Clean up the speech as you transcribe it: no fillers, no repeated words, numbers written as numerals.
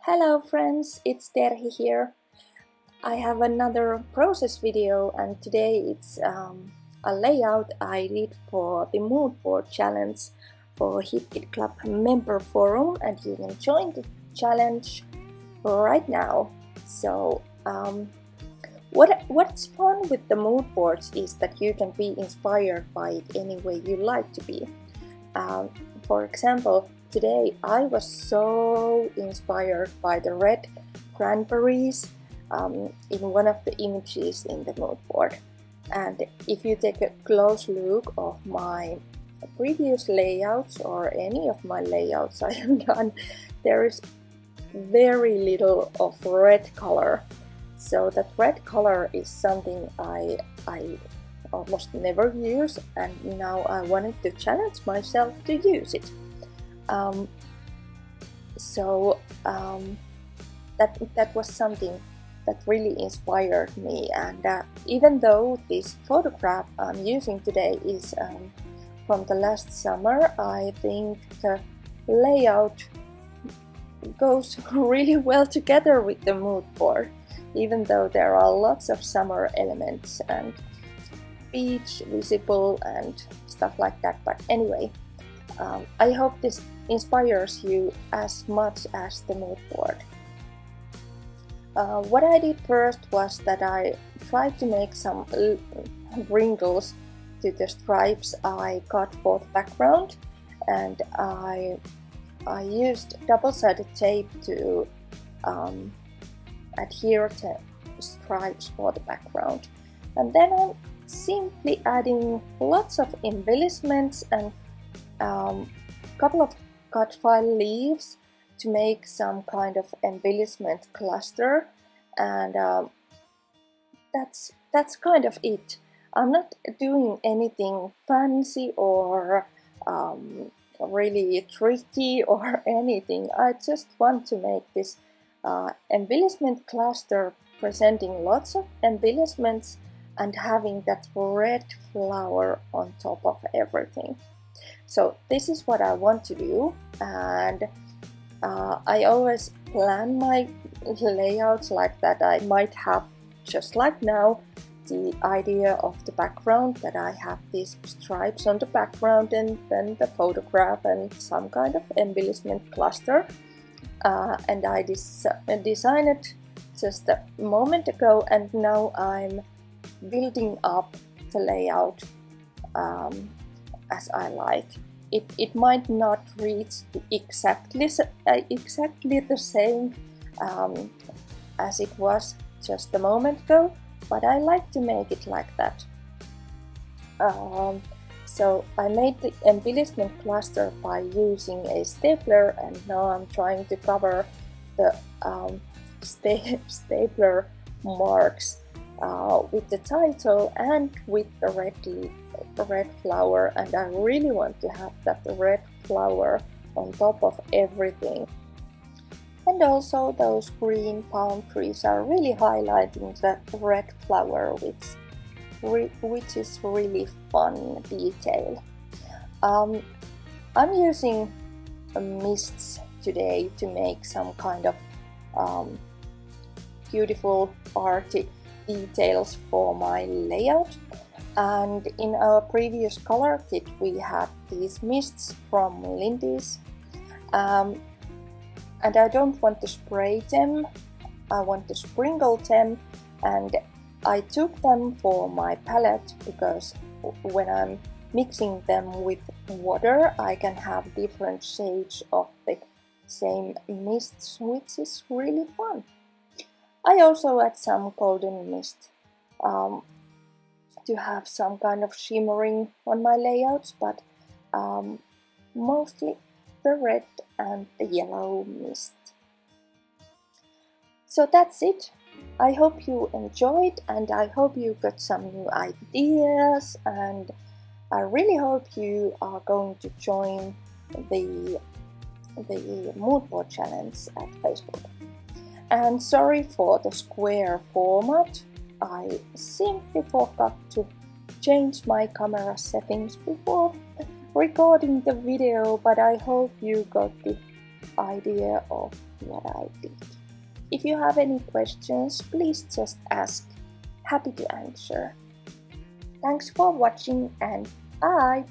Hello friends, it's Terhi here. I have another process video and today it's a layout I did for the mood board challenge for HitKit Club member forum, and you can join the challenge right now. So what's fun with the mood boards is that you can be inspired by it any way you like to be. For example, today I was so inspired by the red cranberries in one of the images in the mood board. And if you take a close look of my previous layouts or any of my layouts I have done, there is very little of red color. So that red color is something I almost never use, and now I wanted to challenge myself to use it. That was something that really inspired me, and even though this photograph I'm using today is from the last summer, I think the layout goes really well together with the mood board, even though there are lots of summer elements and beach visible and stuff like that. But anyway, I hope this inspires you as much as the mood board. What I did first was that I tried to make some wrinkles to the stripes I got for the background, and I used double-sided tape to adhere the stripes for the background, and then I'm simply adding lots of embellishments and couple of cut file leaves to make some kind of embellishment cluster, and that's kind of it. I'm not doing anything fancy or really tricky or anything. I just want to make this embellishment cluster presenting lots of embellishments and having that red flower on top of everything. So this is what I want to do, and I always plan my layouts like that. I might have, just like now, the idea of the background, that I have these stripes on the background and then the photograph and some kind of embellishment cluster, and I designed it just a moment ago, and now I'm building up the layout as I like. It might not reach exactly the same as it was just a moment ago, but I like to make it like that. So I made the embellishment cluster by using a stapler, and now I'm trying to cover the stapler marks with the title and with the red flower, and I really want to have that red flower on top of everything. And also those green palm trees are really highlighting the red flower, which is really fun detail. I'm using mists today to make some kind of beautiful arty details for my layout. And in our previous color kit we had these mists from Lindy's, and I don't want to spray them, I want to sprinkle them, and I took them for my palette because when I'm mixing them with water I can have different shades of the same mists, which is really fun. I also add some golden mist to have some kind of shimmering on my layouts, but mostly the red and the yellow mist. So that's it. I hope you enjoyed, and I hope you got some new ideas, and I really hope you are going to join the mood board challenge at Facebook. And sorry for the square format. I simply forgot to change my camera settings before recording the video, but I hope you got the idea of what I did. If you have any questions, please just ask. Happy to answer. Thanks for watching and bye!